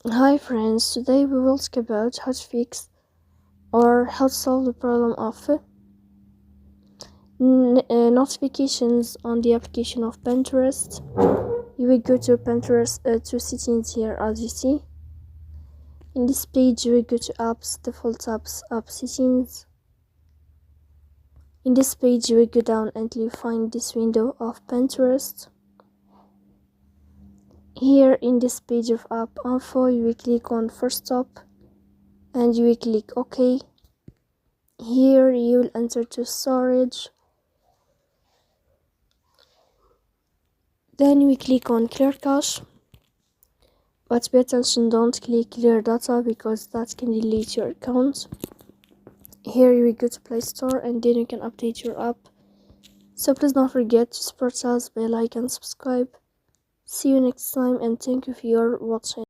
Hi friends, today we will talk about how to fix or how to solve the problem of notifications on the application of Pinterest. You will go to Pinterest to settings here as you see. In this page you will go to apps, default apps, app settings. In this page you will go down until you find this window of Pinterest. Here in this page of app info you will click on first stop and you will click OK. Here you will enter to storage. Then we click on clear cache, but pay attention, don't click clear data because that can delete your account. Here you will go to Play Store and then you can update your app. So please don't forget to support us by like and subscribe. See you next time and thank you for your watching.